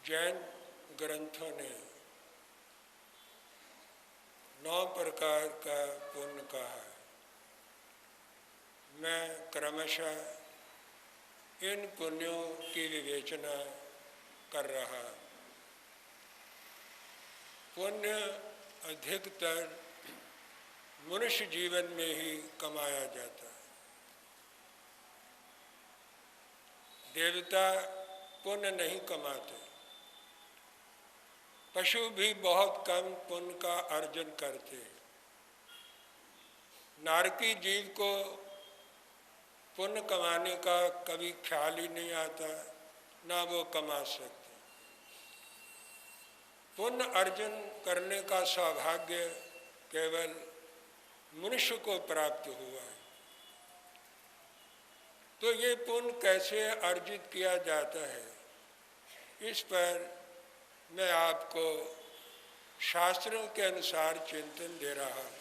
जैन ग्रंथों ने 9 प्रकार का पुण्य कहा है। मैं क्रमशः इन पुण्यों की विवेचना कर रहा। पुण्य अधिकतर मनुष्य जीवन में ही कमाया जाता है। देवता पुण्य नहीं कमाते। पशु भी बहुत कम पुण्य का अर्जन करते हैं। नारकी जीव को पुण्य कमाने का कभी ख्याल ही नहीं आता, ना वो कमा सकते। पुण्य अर्जन करने का सौभाग्य केवल मनुष्य को प्राप्त हुआ है। तो ये पुण्य कैसे अर्जित किया जाता है, इस पर मैं आपको शास्त्रों के अनुसार चिंतन दे रहा हूँ।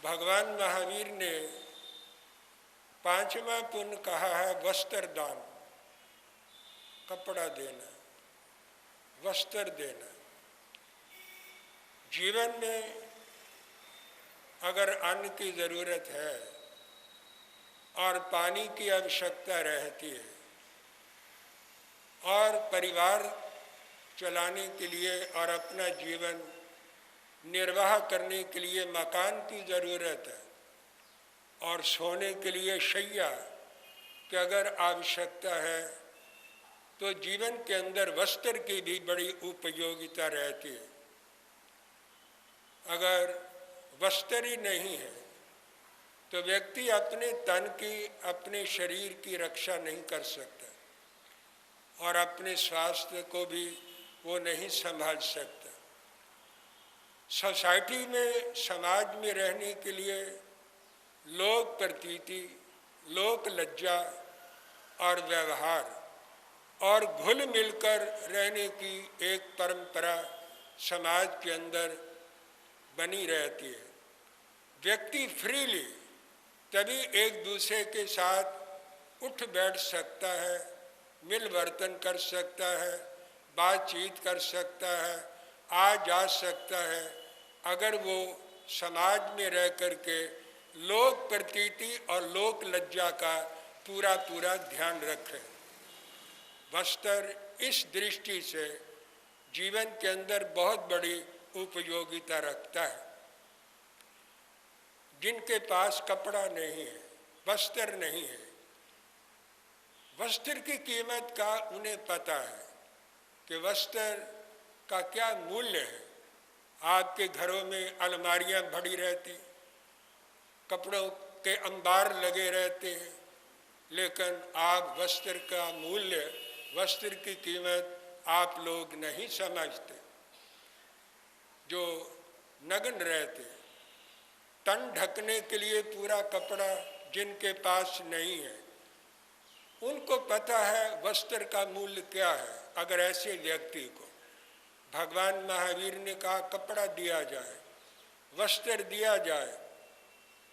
भगवान महावीर ने 5वां पुण्य कहा है वस्त्र दान, कपड़ा देना, वस्त्र देना। जीवन में अगर अन्न की जरूरत है और पानी की आवश्यकता रहती है और परिवार चलाने के लिए और अपना जीवन निर्वाह करने के लिए मकान की ज़रूरत है और सोने के लिए शैया की अगर आवश्यकता है, तो जीवन के अंदर वस्त्र की भी बड़ी उपयोगिता रहती है। अगर वस्त्र ही नहीं है तो व्यक्ति अपने तन की, अपने शरीर की रक्षा नहीं कर सकता और अपने स्वास्थ्य को भी वो नहीं संभाल सकता। सोसाइटी में, समाज में रहने के लिए लोक प्रतीति, लोक लज्जा और व्यवहार और घुल मिलकर रहने की एक परंपरा समाज के अंदर बनी रहती है। व्यक्ति फ्रीली तभी एक दूसरे के साथ उठ बैठ सकता है, मिल वर्तन कर सकता है, बातचीत कर सकता है, आ जा सकता है, अगर वो समाज में रह कर के लोक प्रतीति और लोक लज्जा का पूरा पूरा ध्यान रखे। वस्त्र इस दृष्टि से जीवन के अंदर बहुत बड़ी उपयोगिता रखता है। जिनके पास कपड़ा नहीं है, वस्त्र नहीं है, वस्त्र की कीमत का उन्हें पता है कि वस्त्र का क्या मूल्य है। आपके घरों में अलमारियां भरी रहती, कपड़ों के अंबार लगे रहते हैं, लेकिन आप वस्त्र का मूल्य, वस्त्र की कीमत आप लोग नहीं समझते। जो नग्न रहते, तन ढकने के लिए पूरा कपड़ा जिनके पास नहीं है, उनको पता है वस्त्र का मूल्य क्या है। अगर ऐसे व्यक्ति को भगवान महावीर ने कहा कपड़ा दिया जाए, वस्त्र दिया जाए,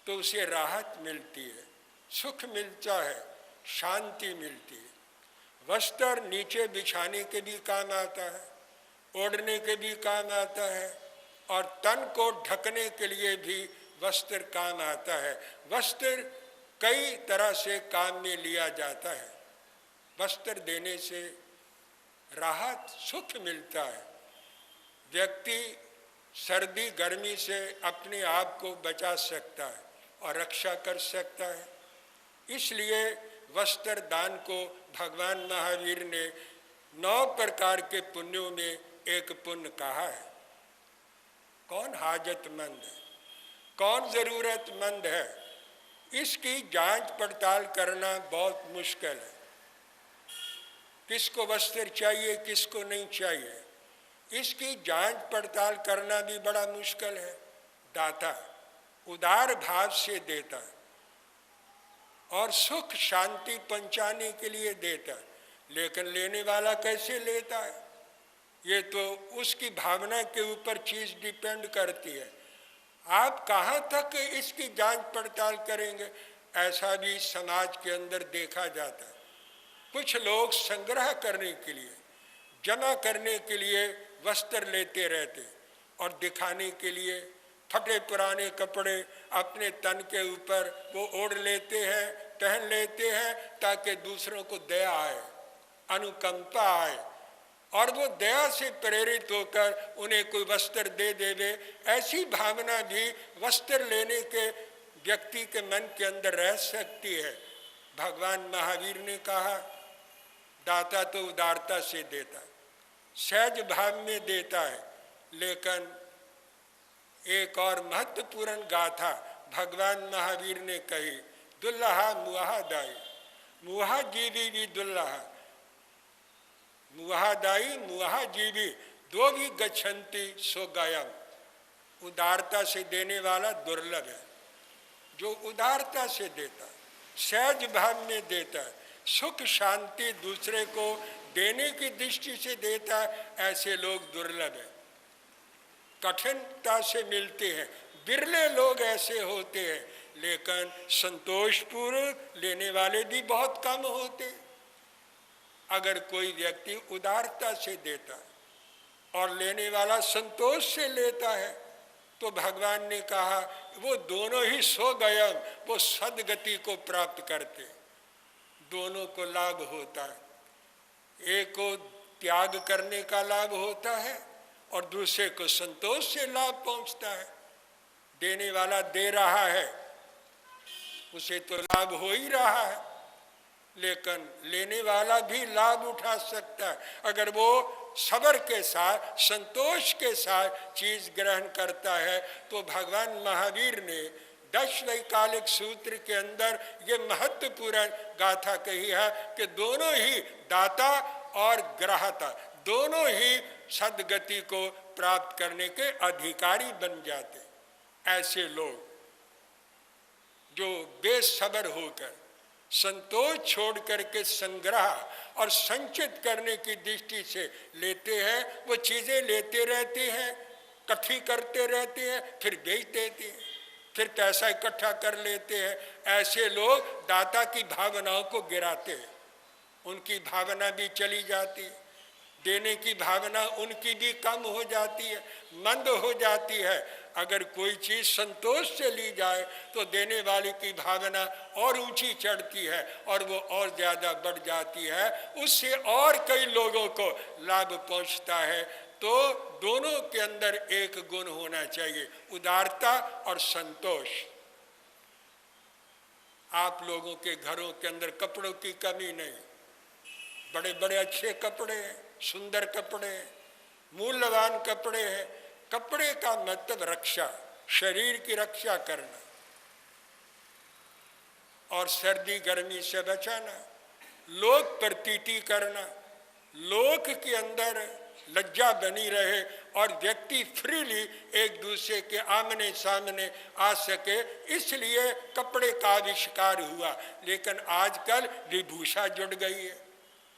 तो उसे राहत मिलती है, सुख मिलता है, शांति मिलती है। वस्त्र नीचे बिछाने के भी काम आता है, ओढ़ने के भी काम आता है और तन को ढकने के लिए भी वस्त्र काम आता है। वस्त्र कई तरह से काम में लिया जाता है। वस्त्र देने से राहत, सुख मिलता है। व्यक्ति सर्दी गर्मी से अपने आप को बचा सकता है और रक्षा कर सकता है। इसलिए वस्त्र दान को भगवान महावीर ने 9 प्रकार के पुण्यों में एक पुण्य कहा है। कौन हाजतमंद है, कौन ज़रूरतमंद है, इसकी जांच पड़ताल करना बहुत मुश्किल है। किसको वस्त्र चाहिए, किसको नहीं चाहिए, इसकी जांच पड़ताल करना भी बड़ा मुश्किल है। दाता उदार भाव से देता और सुख शांति पहुंचाने के लिए देता, लेकिन लेने वाला कैसे लेता है, ये तो उसकी भावना के ऊपर चीज़ डिपेंड करती है। आप कहाँ तक इसकी जांच पड़ताल करेंगे, ऐसा भी समाज के अंदर देखा जाता है। कुछ लोग संग्रह करने के लिए, जमा करने के लिए वस्त्र लेते रहते और दिखाने के लिए फटे पुराने कपड़े अपने तन के ऊपर वो ओढ़ लेते हैं, पहन लेते हैं, ताकि दूसरों को दया आए, अनुकंपा आए और वो दया से प्रेरित होकर उन्हें कोई वस्त्र दे देवे। ऐसी भावना भी वस्त्र लेने के व्यक्ति के मन के अंदर रह सकती है। भगवान महावीर ने कहा, दाता तो उदारता से देता, सहज भाव में देता है। लेकिन एक और महत्वपूर्ण गाथा भगवान महावीर ने कही, दुल्लहा मुहा दाई, मुहा जीवी भी दुल्लहा, मुहा दाई मुहा जीवी दो भी गच्छन्ति सो गायम। उदारता से देने वाला दुर्लभ है। जो उदारता से देता, सहज भाव में देता है, सुख शांति दूसरे को देने की दृष्टि से देता है, ऐसे लोग दुर्लभ हैं, कठिनता से मिलते हैं। बिरले लोग ऐसे होते हैं, लेकिन संतोषपूर्वक लेने वाले भी बहुत कम होते हैं। अगर कोई व्यक्ति उदारता से देता और लेने वाला संतोष से लेता है, तो भगवान ने कहा वो दोनों ही सो गयम, वो सदगति को प्राप्त करते, दोनों को लाभ होता है। एक को त्याग करने का लाभ होता है और दूसरे को संतोष से लाभ पहुंचता है। देने वाला दे रहा है, उसे तो लाभ हो ही रहा है, लेकिन लेने वाला भी लाभ उठा सकता है अगर वो सब्र के साथ, संतोष के साथ चीज ग्रहण करता है। तो भगवान महावीर ने 10 वैकालिक सूत्र के अंदर ये महत्वपूर्ण गाथा कही है कि दोनों ही दाता और ग्राहता दोनों ही सद्गति को प्राप्त करने के अधिकारी बन जाते। ऐसे लोग जो बेसब्र होकर संतोष छोड़ करके संग्रह और संचित करने की दृष्टि से लेते हैं, वो चीजें लेते रहते हैं, इकट्ठी करते रहते हैं, फिर बेच देते हैं, फिर पैसा इकट्ठा कर लेते हैं। ऐसे लोग दाता की भावनाओं को गिराते हैं, उनकी भावना भी चली जाती है, देने की भावना उनकी भी कम हो जाती है, मंद हो जाती है। अगर कोई चीज संतोष से ली जाए तो देने वाले की भावना और ऊंची चढ़ती है और वो और ज्यादा बढ़ जाती है, उससे और कई लोगों को लाभ पहुंचता है। तो दोनों के अंदर एक गुण होना चाहिए, उदारता और संतोष। आप लोगों के घरों के अंदर कपड़ों की कमी नहीं, बड़े बड़े अच्छे कपड़े हैं, सुंदर कपड़े हैं, मूल्यवान कपड़े हैं। कपड़े का मतलब रक्षा, शरीर की रक्षा करना और सर्दी गर्मी से बचाना, लोक प्रतीति करना, लोक के अंदर लज्जा बनी रहे और व्यक्ति फ्रीली एक दूसरे के आमने सामने आ सके, इसलिए कपड़े का आविष्कार हुआ। लेकिन आजकल विभूषा जुड़ गई है,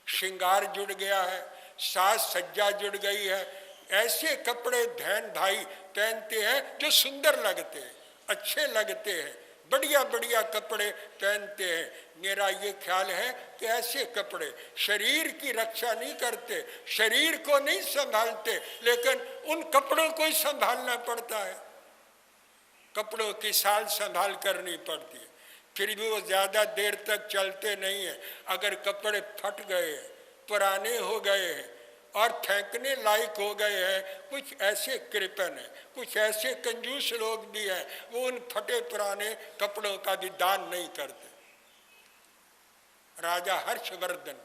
श्रृंगार जुड़ गया है, साज सज्जा जुड़ गई है। ऐसे कपड़े बहन भाई पहनते हैं जो सुंदर लगते हैं, अच्छे लगते हैं, बढ़िया बढ़िया कपड़े पहनते हैं। मेरा ये ख्याल है कि ऐसे कपड़े शरीर की रक्षा नहीं करते, शरीर को नहीं संभालते, लेकिन उन कपड़ों को ही संभालना पड़ता है। कपड़ों की साल संभाल करनी पड़ती है, फिर भी वो ज्यादा देर तक चलते नहीं है। अगर कपड़े फट गए, पुराने हो गए हैं और फेंकने लायक हो गए हैं, कुछ ऐसे कृपण हैं, कुछ ऐसे कंजूस लोग भी हैं, वो उन फटे पुराने कपड़ों का भी दान नहीं करते। राजा हर्षवर्धन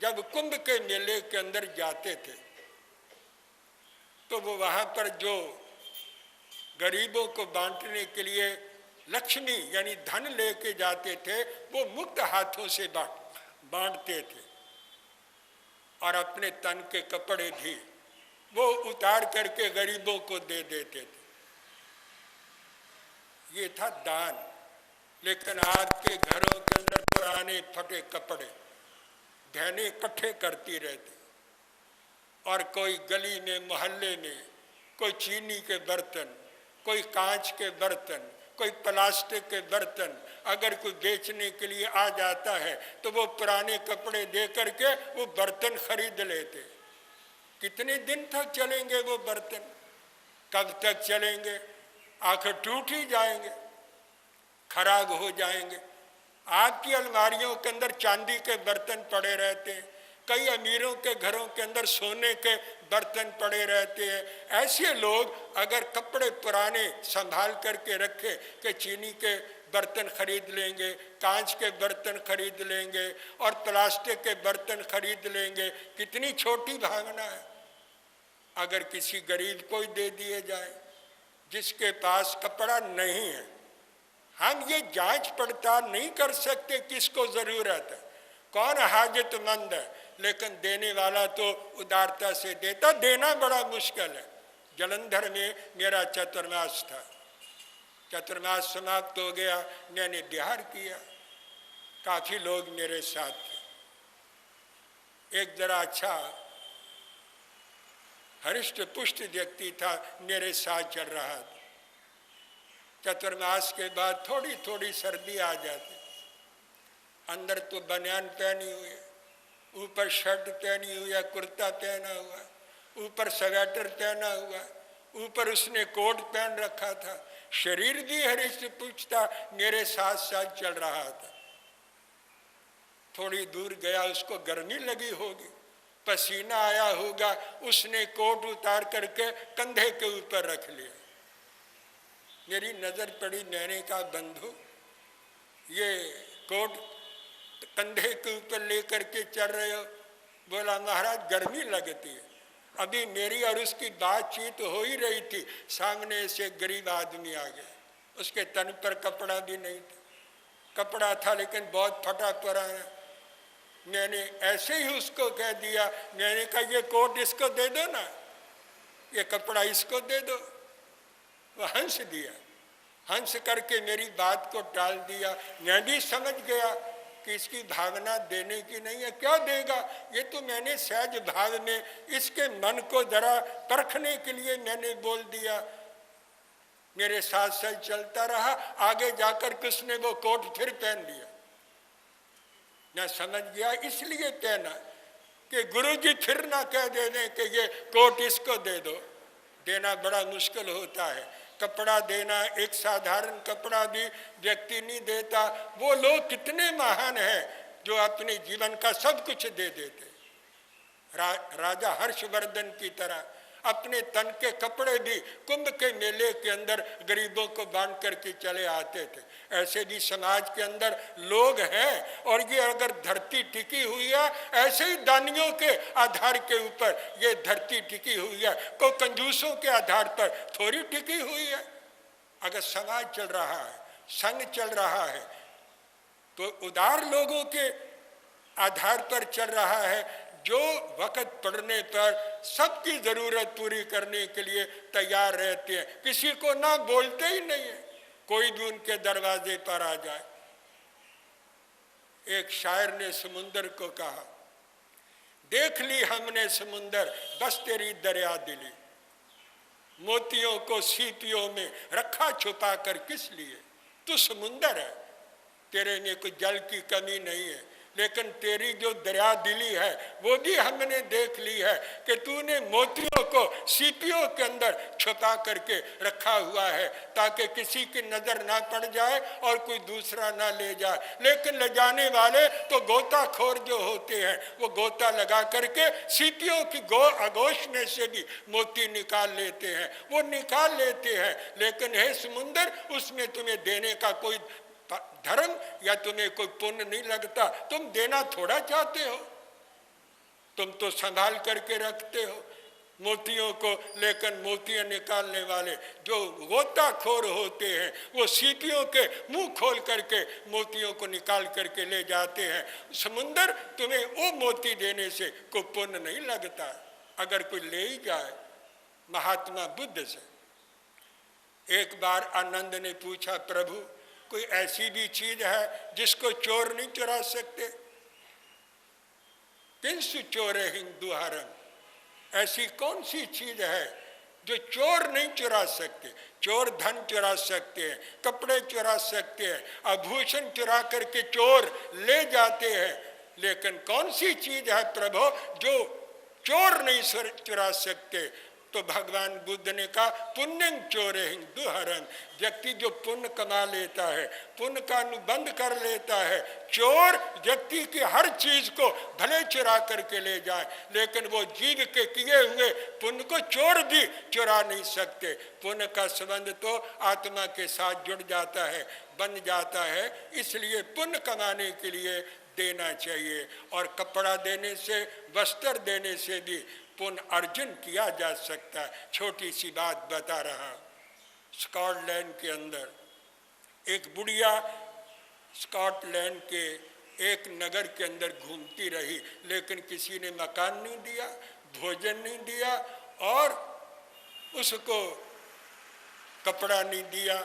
जब कुंभ के मेले के अंदर जाते थे तो वो वहां पर जो गरीबों को बांटने के लिए लक्ष्मी यानी धन लेके जाते थे, वो मुक्त हाथों से बांटते थे और अपने तन के कपड़े भी वो उतार करके गरीबों को दे देते थे। ये था दान। लेकिन आज के घरों के अंदर पुराने फटे कपड़े बहनें इकट्ठे करती रहती और कोई गली में मोहल्ले में कोई चीनी के बर्तन, कोई कांच के बर्तन, कोई प्लास्टिक के बर्तन अगर कोई बेचने के लिए आ जाता है तो वो पुराने कपड़े दे करके वो बर्तन खरीद लेते। कितने दिन तक चलेंगे वो बर्तन, कब तक चलेंगे? आखिर टूट ही जाएंगे, खराब हो जाएंगे। आपकी अलमारियों के अंदर चांदी के बर्तन पड़े रहते हैं, कई अमीरों के घरों के अंदर सोने के बर्तन पड़े रहते हैं। ऐसे लोग अगर कपड़े पुराने संभाल करके रखे कि चीनी के बर्तन खरीद लेंगे, कांच के बर्तन खरीद लेंगे और प्लास्टिक के बर्तन खरीद लेंगे, कितनी छोटी भावना है। अगर किसी गरीब को ही दे दिए जाए जिसके पास कपड़ा नहीं है, हम ये जांच पड़ताल नहीं कर सकते किसको जरूरत है, कौन हाजतमंद है, लेकिन देने वाला तो उदारता से देता। देना बड़ा मुश्किल है। जलंधर में मेरा चतुर्मास था, चतुर्मास समाप्त हो गया, मैंने बिहार किया, काफी लोग मेरे साथ थे। एक जरा अच्छा हरिष्ट पुष्ट व्यक्ति था, मेरे साथ चल रहा था। चतुर्मास के बाद थोड़ी थोड़ी सर्दी आ जाती, अंदर तो बनियान पहनी हुई है, ऊपर शर्ट पहनी हुई है, कुर्ता पहना हुआ, ऊपर स्वेटर पहना हुआ, ऊपर उसने कोट पहन रखा था, शरीर भी हरिष्ट पुष्ट था, मेरे साथ साथ चल रहा था। थोड़ी दूर गया, उसको गर्मी लगी होगी, पसीना आया होगा, उसने कोट उतार करके कंधे के ऊपर रख लिया। मेरी नजर पड़ी, मैंने कहा बंधु ये कोट कंधे के ऊपर लेकर के चल रहे हो? बोला महाराज गर्मी लगती है। अभी मेरी और उसकी बातचीत हो ही रही थी, सामने से गरीब आदमी आ गया, उसके तन पर कपड़ा भी नहीं था, कपड़ा था लेकिन बहुत फटा पुराना। मैंने ऐसे ही उसको कह दिया, मैंने कहा ये कोट इसको दे दो ना, ये कपड़ा इसको दे दो। वो हंस दिया, हंस करके मेरी बात को टाल दिया। मैं भी समझ गया कि इसकी भावना देने की नहीं है, क्या देगा ये, तो मैंने सहज भाव में इसके मन को जरा परखने के लिए मैंने बोल दिया। मेरे साथ साथ चलता रहा, आगे जाकर किसने वो कोट फिर पहन लिया। मैं समझ गया इसलिए कहना कि गुरुजी फिर ना कह दे दें कि ये कोट इसको दे दो। देना बड़ा मुश्किल होता है, कपड़ा देना, एक साधारण कपड़ा भी व्यक्ति नहीं देता। वो लोग कितने महान हैं जो अपने जीवन का सब कुछ दे देते। राजा हर्षवर्धन की तरह अपने तन के कपड़े भी कुंभ के मेले के अंदर गरीबों को बांट करके चले आते थे। ऐसे भी समाज के अंदर लोग हैं, और ये अगर धरती टिकी हुई है, ऐसे ही दानियों के आधार के ऊपर ये धरती टिकी हुई है, कोई कंजूसों के आधार पर थोड़ी टिकी हुई है। अगर समाज चल रहा है, संघ चल रहा है, तो उदार लोगों के आधार पर चल रहा है, जो वक्त पड़ने पर सबकी जरूरत पूरी करने के लिए तैयार रहते हैं, किसी को ना बोलते ही नहीं है, कोई भी उनके दरवाजे पर आ जाए। एक शायर ने समुंदर को कहा, देख ली हमने समुंदर बस तेरी दरिया दिली, मोतियों को सीपियों में रखा छुपा कर किस लिए। तू समुंदर है, तेरे में कोई जल की कमी नहीं है, लेकिन तेरी जो दरिया दिली है वो भी हमने देख ली है कि तूने मोतियों को सीपियों के अंदर छुपा करके रखा हुआ है, ताकि किसी की नजर ना पड़ जाए और कोई दूसरा ना ले जाए। लेकिन ले जाने वाले तो गोताखोर जो होते हैं, वो गोता लगा करके सीपियों की आगोश में से भी मोती निकाल लेते हैं, वो निकाल लेते हैं। लेकिन हे समुंदर, उसमें तुम्हें देने का कोई धर्म या तुम्हें कोई पुण्य नहीं लगता, तुम देना थोड़ा चाहते हो, तुम तो संभाल करके रखते हो मोतियों को। लेकिन मोतियां निकालने वाले जो गोताखोर होते हैं, वो सीपियों के मुंह खोल करके मोतियों को निकाल करके ले जाते हैं। समुंदर, तुम्हें वो मोती देने से कोई पुण्य नहीं लगता। अगर कोई ले ही जाए, महात्मा बुद्ध से एक बार आनंद ने पूछा, प्रभु कोई ऐसी भी चीज है जिसको चोर नहीं चुरा सकते? किंसु चोरे हिंदुहारम, ऐसी कौन सी चीज है जो चोर नहीं चुरा सकते। चोर धन चुरा सकते हैं, कपड़े चुरा सकते हैं, आभूषण चुरा करके चोर ले जाते हैं, लेकिन कौन सी चीज है प्रभु जो चोर नहीं चुरा सकते? तो भगवान बुद्ध ने कहा पुण्यं चोरे दुहरन, व्यक्ति जो पुण्य कमा लेता है, पुण्य का अनुबंध कर लेता है। चोर व्यक्ति की हर चीज को भले चुरा करके ले जाए, लेकिन वो जीव के किए हुए पुण्य को चोर भी चुरा नहीं सकते। पुण्य का संबंध तो आत्मा के साथ जुड़ जाता है, बन जाता है। इसलिए पुण्य कमाने के लिए देना चाहिए, और कपड़ा देने से, वस्त्र देने से भी पुण्य अर्जन किया जा सकता है। छोटी सी बात बता रहा, स्कॉटलैंड के अंदर एक बुढ़िया स्कॉटलैंड के एक नगर के अंदर घूमती रही, लेकिन किसी ने मकान नहीं दिया, भोजन नहीं दिया और उसको कपड़ा नहीं दिया।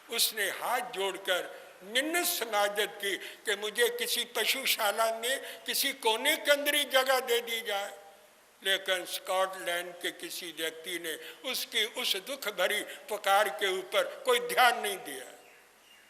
उसने हाथ जोड़कर मिन्नत समाजत की कि मुझे किसी पशुशाला में किसी कोने के अंदर ही जगह दे दी जाए, लेकिन स्कॉटलैंड के किसी व्यक्ति ने उसकी उस दुख भरी पुकार के ऊपर कोई ध्यान नहीं दिया।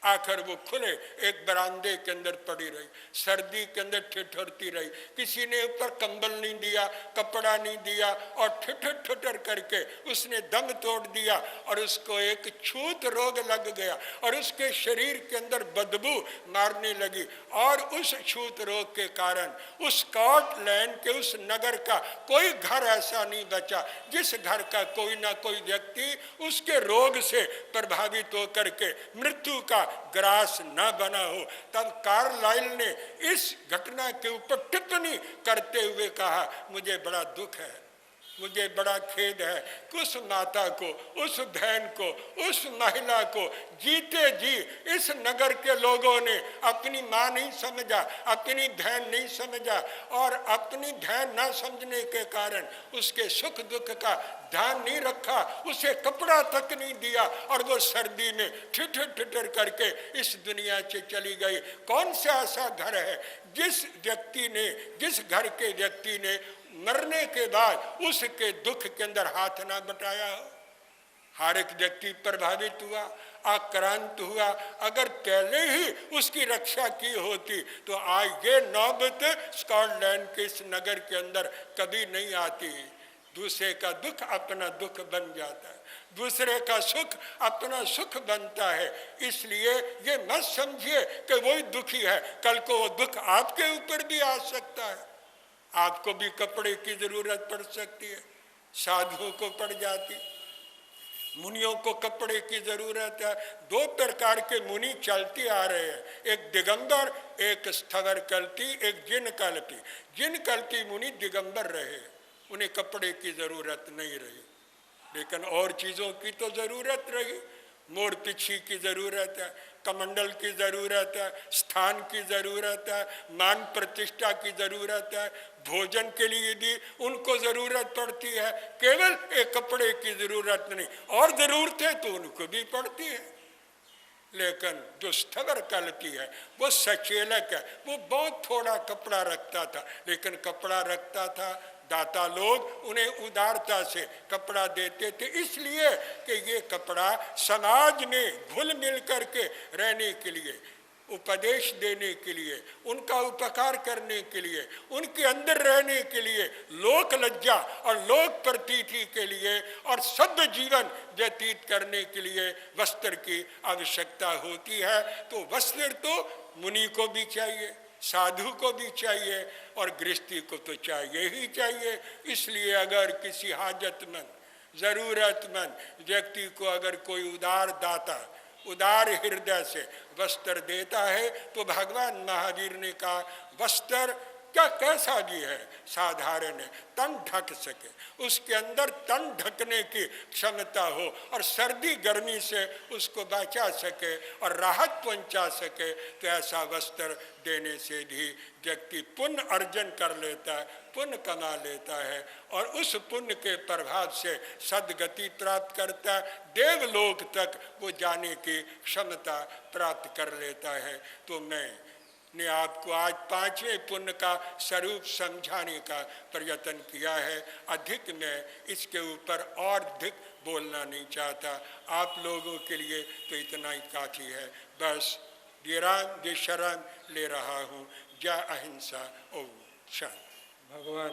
आखिर वो खुले एक बरामदे के अंदर पड़ी रही, सर्दी के अंदर ठिठुरती रही, किसी ने ऊपर कंबल नहीं दिया, कपड़ा नहीं दिया, और ठिठुर ठिठुर करके उसने दम तोड़ दिया और उसको एक छूत रोग लग गया और उसके शरीर के अंदर बदबू मारने लगी। और उस छूत रोग के कारण उस स्कॉटलैंड के उस नगर का कोई घर ऐसा नहीं बचा जिस घर का कोई ना कोई व्यक्ति उसके रोग से प्रभावित होकर के मृत्यु का ग्रास न बना हो। तब कार्लाइल ने इस घटना के ऊपर टिप्पणी करते हुए कहा, मुझे बड़ा दुख है, मुझे बड़ा खेद है कि उस माता को, उस बहन को, उस महिला को जीते जी इस नगर के लोगों ने अपनी माँ नहीं समझा, अपनी बहन नहीं समझा, और अपनी बहन न समझने के कारण उसके सुख दुख का ध्यान नहीं रखा, उसे कपड़ा तक नहीं दिया और वो सर्दी में ठिठुर ठिठुर करके इस दुनिया से चली गई। कौन सा ऐसा घर है जिस व्यक्ति ने, जिस घर के व्यक्ति ने मरने के बाद उसके दुख के अंदर हाथ ना बटाया हो? हर एक व्यक्ति प्रभावित हुआ, आक्रांत हुआ। अगर पहले ही उसकी रक्षा की होती तो आज ये नौबत स्कॉटलैंड के इस नगर के अंदर कभी नहीं आती। दूसरे का दुख अपना दुख बन जाता है, दूसरे का सुख अपना सुख बनता है। इसलिए ये मत समझिए कि वही दुखी है, कल को वो दुख आपके ऊपर भी आ सकता है। आपको भी कपड़े की जरूरत पड़ सकती है, साधुओं को पड़ जाती, मुनियों को कपड़े की जरूरत है। दो प्रकार के मुनि चलते आ रहे हैं, एक दिगंबर, एक स्थवर कल्पी, एक जिन कल्पी। जिन कल्पी मुनि दिगंबर रहे, उन्हें कपड़े की जरूरत नहीं रही, लेकिन और चीजों की तो जरूरत रही। मोर पिछी की जरूरत है, कमंडल की जरूरत है, स्थान की जरूरत है, मान प्रतिष्ठा की जरूरत है, भोजन के लिए भी उनको जरूरत पड़ती है। केवल एक कपड़े की जरूरत नहीं, और जरूरतें तो उनको भी पड़ती है। लेकिन जो स्थवर कल्पी है वो सचेलक है, वो बहुत थोड़ा कपड़ा रखता था, लेकिन कपड़ा रखता था। दाता लोग उन्हें उदारता से कपड़ा देते थे, इसलिए कि ये कपड़ा समाज में घुल मिल करके रहने के लिए, उपदेश देने के लिए, उनका उपकार करने के लिए, उनके अंदर रहने के लिए, लोक लज्जा और लोक प्रतीति के लिए और सभ्य जीवन व्यतीत करने के लिए वस्त्र की आवश्यकता होती है। तो वस्त्र तो मुनि को भी चाहिए, साधु को भी चाहिए, और गृहस्थी को तो चाहिए ही चाहिए। इसलिए अगर किसी हाजतमंद, जरूरतमंद व्यक्ति को अगर कोई उदार दाता उदार हृदय से वस्त्र देता है तो भगवान महावीर ने कहा वस्त्र क्या कैसा भी है, साधारण है, तन ढक सके, उसके अंदर तन ढकने की क्षमता हो और सर्दी गर्मी से उसको बचा सके और राहत पहुंचा सके, तो ऐसा वस्त्र देने से भी व्यक्ति पुण्य अर्जन कर लेता है, पुण्य कमा लेता है और उस पुण्य के प्रभाव से सद्गति प्राप्त करता है, देवलोक तक वो जाने की क्षमता प्राप्त कर लेता है। तो मैं ने आपको आज पांचवें पुण्य का स्वरूप समझाने का प्रयत्न किया है। अधिक मैं इसके ऊपर और अधिक बोलना नहीं चाहता। आप लोगों के लिए तो इतना ही काफ़ी है। बस विराम विश्राम ले रहा हूँ। जय अहिंसा। ओम शांति। भगवान